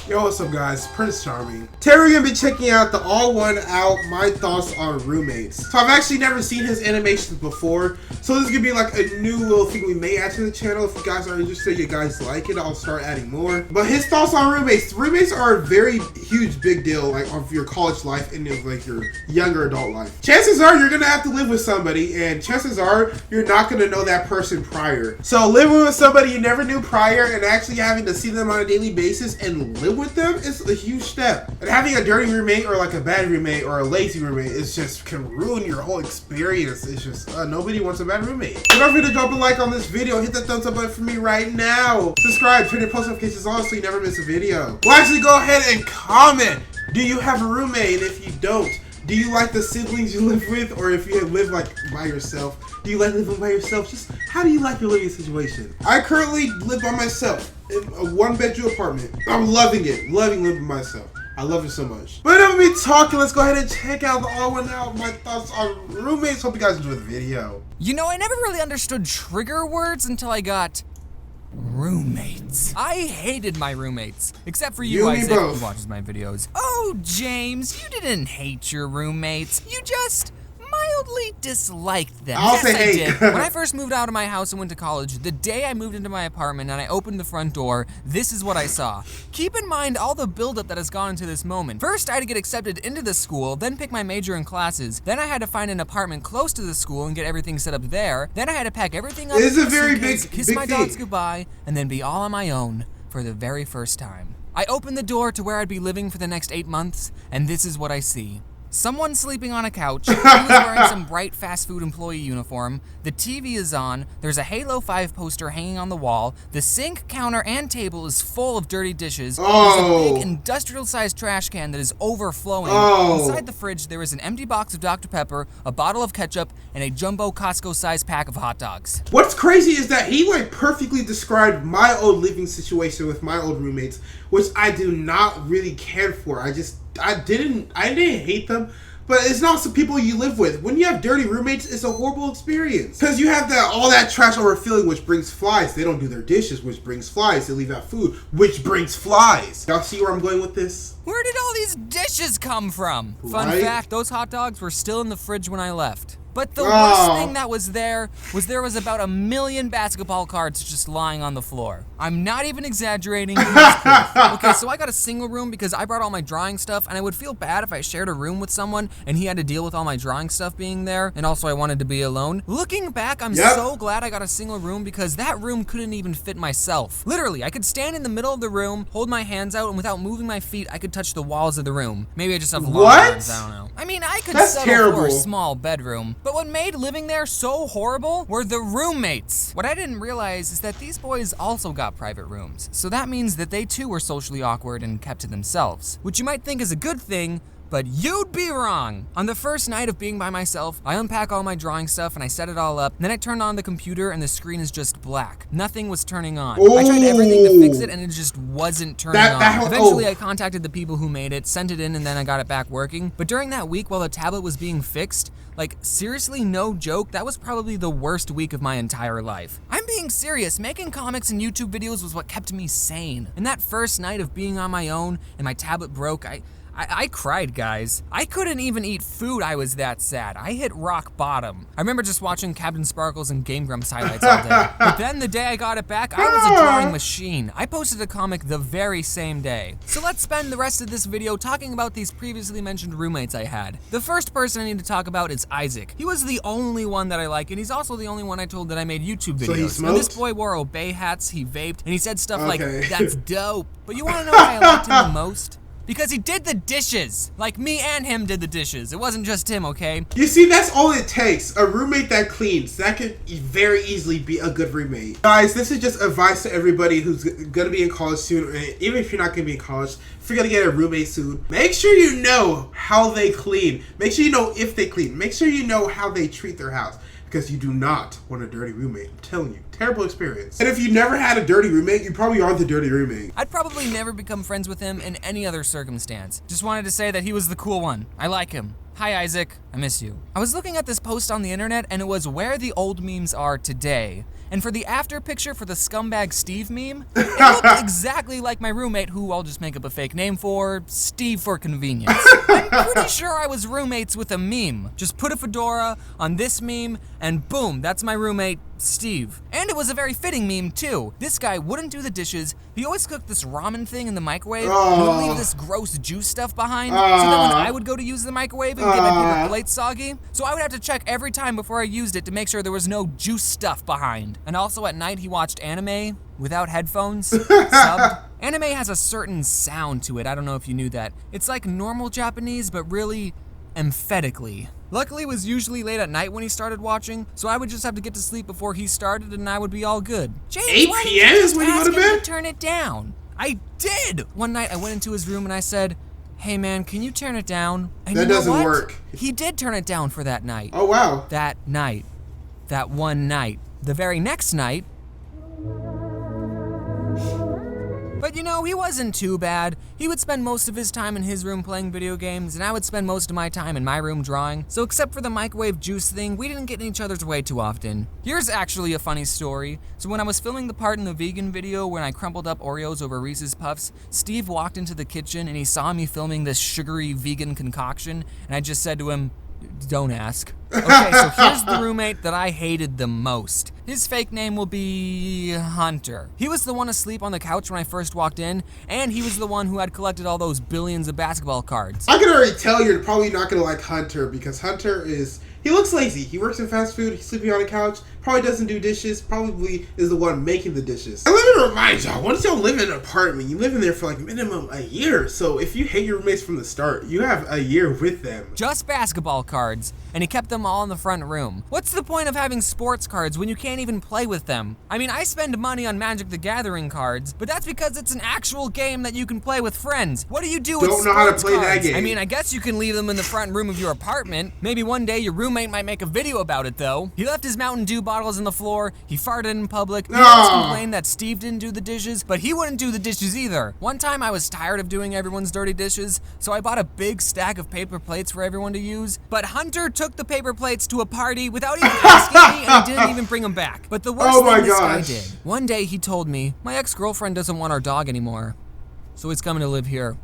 Yo, what's up guys, Prince Charming. Today we're gonna be checking out the TheOdd1sOut, my thoughts on roommates. So I've actually never seen his animations before, so this is gonna be like a new little thing we may add to the channel. If you guys are interested, you guys like it, I'll start adding more. But his thoughts on roommates. Roommates are a very huge big deal, like of your college life and of like your younger adult life. Chances are you're gonna have to live with somebody, and chances are you're not gonna know that person prior. So living with somebody you never knew prior and actually having to see them on a daily basis and live with them is a huge step. And having a dirty roommate or like a bad roommate or a lazy roommate is just can ruin your whole experience. It's just nobody wants a bad roommate. So don't forget to drop a like on this video, hit that thumbs up button for me right now. Subscribe, turn your post notifications on so you never miss a video. Well, actually go ahead and comment. Do you have a roommate? And if you don't, do you like the siblings you live with, or if you live like by yourself, do you like living by yourself? Just how do you like your living situation? I currently live by myself in a one-bedroom apartment. I'm loving it, loving living by myself. I love it so much. But enough of me talking, let's go ahead and check out the TheOdd1sOut, my thoughts on roommates. Hope you guys enjoyed the video. You know, I never really understood trigger words until I got roommates. I hated my roommates. Except for you, Isaac, who watches my videos. Oh, James, you didn't hate your roommates. You just mildly disliked them. I'll say hate. I did. When I first moved out of my house and went to college, the day I moved into my apartment and I opened the front door, this is what I saw. Keep in mind all the buildup that has gone into this moment. First, I had to get accepted into the school, then pick my major and classes. Then I had to find an apartment close to the school and get everything set up there. Then I had to pack everything up. It is a very big kiss my dogs goodbye, and then be all on my own for the very first time. I opened the door to where I'd be living for the next 8 months, and this is what I see. Someone sleeping on a couch, he was wearing some bright fast food employee uniform, the TV is on, there's a Halo 5 poster hanging on the wall, the sink, counter, and table is full of dirty dishes, there's a big industrial-sized trash can that is overflowing, inside the fridge there is an empty box of Dr. Pepper, a bottle of ketchup, and a jumbo Costco-sized pack of hot dogs. What's crazy is that he like perfectly described my old living situation with my old roommates, which I do not really care for. I didn't hate them, but it's not some people you live with. When you have dirty roommates, it's a horrible experience. Because you have all that trash overfilling, which brings flies. They don't do their dishes, which brings flies. They leave out food, which brings flies. Y'all see where I'm going with this? Where did all these dishes come from? Fun fact, those hot dogs were still in the fridge when I left. But the worst thing that was there was about 1 million basketball cards just lying on the floor. I'm not even exaggerating. Okay, so I got a single room because I brought all my drawing stuff, and I would feel bad if I shared a room with someone and he had to deal with all my drawing stuff being there, and also I wanted to be alone. Looking back, I'm so glad I got a single room because that room couldn't even fit myself. Literally, I could stand in the middle of the room, hold my hands out, and without moving my feet, I could touch the walls of the room. Maybe I just have long arms, I don't know. I mean, I could settle for a small bedroom. But what made living there so horrible were the roommates. What I didn't realize is that these boys also got private rooms. So that means that they too were socially awkward and kept to themselves. Which you might think is a good thing, but you'd be wrong. On the first night of being by myself, I unpack all my drawing stuff and I set it all up. Then I turned on the computer and the screen is just black. Nothing was turning on. I tried everything to fix it and it just wasn't turning on. Eventually I contacted the people who made it, sent it in, and then I got it back working. But during that week while the tablet was being fixed, like seriously, no joke, that was probably the worst week of my entire life. I'm being serious, making comics and YouTube videos was what kept me sane. And that first night of being on my own and my tablet broke, I cried, guys. I couldn't even eat food, I was that sad. I hit rock bottom. I remember just watching Captain Sparkles and Game Grumps highlights all day. But then the day I got it back, I was a drawing machine. I posted a comic the very same day. So let's spend the rest of this video talking about these previously mentioned roommates I had. The first person I need to talk about is Isaac. He was the only one that I like, and he's also the only one I told that I made YouTube videos. So he smoked? And this boy wore obey hats, he vaped, and he said stuff like, "That's dope." But you wanna know why I liked him the most? Because he did the dishes. Like, me and him did the dishes. It wasn't just him, okay? You see, that's all it takes. A roommate that cleans. That could very easily be a good roommate. Guys, this is just advice to everybody who's gonna be in college soon. And even if you're not gonna be in college, if you're gonna get a roommate soon, make sure you know how they clean. Make sure you know if they clean. Make sure you know how they treat their house. Because you do not want a dirty roommate. I'm telling you. Terrible experience. And if you never had a dirty roommate, you probably are the dirty roommate. I'd probably never become friends with him in any other circumstance. Just wanted to say that he was the cool one. I like him. Hi, Isaac. I miss you. I was looking at this post on the internet, and it was where the old memes are today. And for the after picture for the scumbag Steve meme, it looked exactly like my roommate, who I'll just make up a fake name for, Steve for convenience. I'm pretty sure I was roommates with a meme. Just put a fedora on this meme, and boom, that's my roommate, Steve. And it was a very fitting meme, too. This guy wouldn't do the dishes. He always cooked this ramen thing in the microwave. He would leave this gross juice stuff behind, so that when I would go to use the microwave and get my paper plate soggy, so I would have to check every time before I used it to make sure there was no juice stuff behind. And also at night, he watched anime without headphones, subbed. Anime has a certain sound to it. I don't know if you knew that. It's like normal Japanese, but really emphatically. Luckily, it was usually late at night when he started watching, so I would just have to get to sleep before he started and I would be all good. James, 8 p.m. is when you go to bed? Turn it down. I did! One night I went into his room and I said, hey man, can you turn it down? And that doesn't work. He did turn it down for that night. Oh wow. That night. That one night. The very next night. But you know, he wasn't too bad. He would spend most of his time in his room playing video games, and I would spend most of my time in my room drawing. So except for the microwave juice thing, we didn't get in each other's way too often. Here's actually a funny story. So when I was filming the part in the vegan video when I crumpled up Oreos over Reese's Puffs, Steve walked into the kitchen and he saw me filming this sugary vegan concoction, and I just said to him, don't ask. Okay, so here's the roommate that I hated the most. His fake name will be Hunter. He was the one asleep on the couch when I first walked in, and he was the one who had collected all those billions of basketball cards. I can already tell you're probably not gonna like Hunter because Hunter he looks lazy. He works in fast food, he's sleeping on the couch, probably doesn't do dishes, probably is the one making the dishes. And let me remind y'all, once y'all live in an apartment, you live in there for like minimum a year. So if you hate your roommates from the start, you have a year with them. Just basketball cards, and he kept them all in the front room. What's the point of having sports cards when you can't even play with them? I mean, I spend money on Magic the Gathering cards, but that's because it's an actual game that you can play with friends. What do you do with sports cards? Don't know how to play that game. I mean, I guess you can leave them in the front room of your apartment. Maybe one day your roommate might make a video about it, though. He left his Mountain Dew bottles on the floor, he farted in public, he always complained that Steve didn't do the dishes, but he wouldn't do the dishes either. One time I was tired of doing everyone's dirty dishes, so I bought a big stack of paper plates for everyone to use, but Hunter took the paper plates to a party without even asking me, and he didn't even bring them back. But the worst thing this guy did, one day he told me, my ex-girlfriend doesn't want our dog anymore, so he's coming to live here.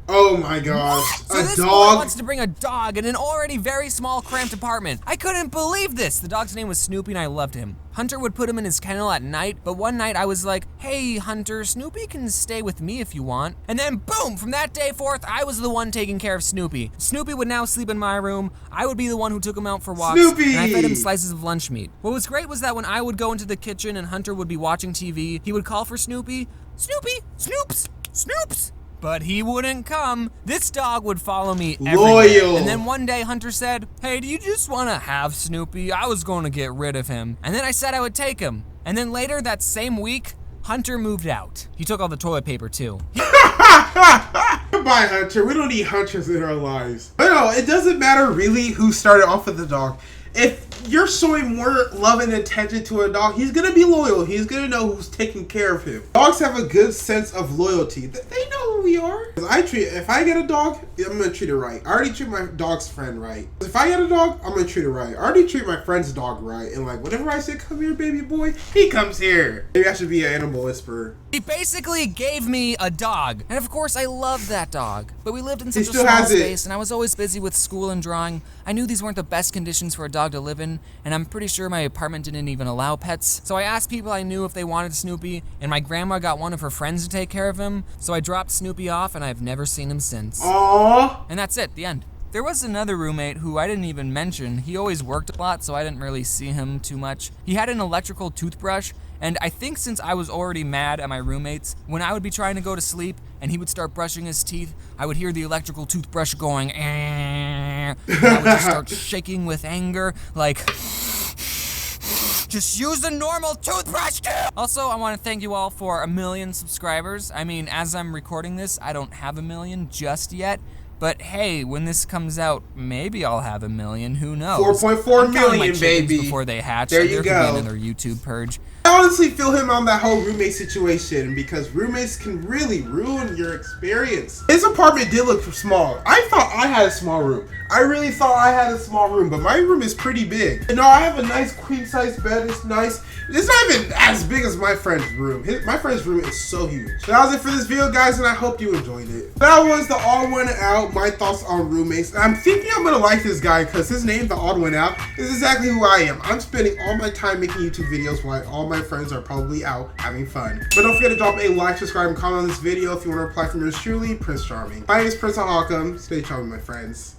Oh my gosh, so this boy wants to bring a dog in an already very small, cramped apartment. I couldn't believe this. The dog's name was Snoopy and I loved him. Hunter would put him in his kennel at night, but one night I was like, hey Hunter, Snoopy can stay with me if you want. And then boom, from that day forth, I was the one taking care of Snoopy. Snoopy would now sleep in my room. I would be the one who took him out for walks. Snoopy! And I fed him slices of lunch meat. What was great was that when I would go into the kitchen and Hunter would be watching TV, he would call for Snoopy, Snoopy, Snoops, Snoops. But he wouldn't come. This dog would follow me everywhere. Loyal. And then one day Hunter said, hey, do you just want to have Snoopy? I was going to get rid of him. And then I said I would take him. And then later that same week, Hunter moved out. He took all the toilet paper too. Goodbye, Hunter. We don't need Hunters in our lives. But no, it doesn't matter really who started off with the dog. If you're showing more love and attention to a dog, he's gonna be loyal. He's gonna know who's taking care of him. Dogs have a good sense of loyalty. They know who we are. If I get a dog, I'm gonna treat it right. I already treat my dog's friend right. If I get a dog, I'm gonna treat it right. I already treat my friend's dog right. And like, whenever I say, come here, baby boy, he comes here. Maybe I should be an animal whisperer. He basically gave me a dog. And of course, I loved that dog. But we lived in such a small space, and I was always busy with school and drawing. I knew these weren't the best conditions for a dog to live in, and I'm pretty sure my apartment didn't even allow pets. So I asked people I knew if they wanted Snoopy, and my grandma got one of her friends to take care of him. So I dropped Snoopy off, and I've never seen him since. Aww. And that's it, the end. There was another roommate who I didn't even mention. He always worked a lot, so I didn't really see him too much. He had an electrical toothbrush, and I think since I was already mad at my roommates, when I would be trying to go to sleep and he would start brushing his teeth, I would hear the electrical toothbrush going, and I would just start shaking with anger, like, just use a normal toothbrush, dude! Also, I want to thank you all for 1 million subscribers. I mean, as I'm recording this, I don't have 1 million just yet, But hey, when this comes out, maybe I'll have 1 million. Who knows? 4.4 million, baby. Before they hatch. There you Could go. be another YouTube purge. I honestly feel him on that whole roommate situation because roommates can really ruin your experience. His apartment did look small. I thought I had a small room. I really thought I had a small room, but my room is pretty big. You know, I have a nice queen size bed. It's nice. It's not even as big as my friend's room. My friend's room is so huge. So that was it for this video, guys, and I hope you enjoyed it. That was the TheOdd1sOut, my thoughts on roommates. And I'm thinking I'm gonna like this guy because his name, TheOdd1sOut, is exactly who I am. I'm spending all my time making YouTube videos while all my friends are probably out having fun. But don't forget to drop a like, subscribe, and comment on this video if you want to reply from yours truly, Prince Charming. My name is Prince TheOdd1sOut. Stay charming, my friends.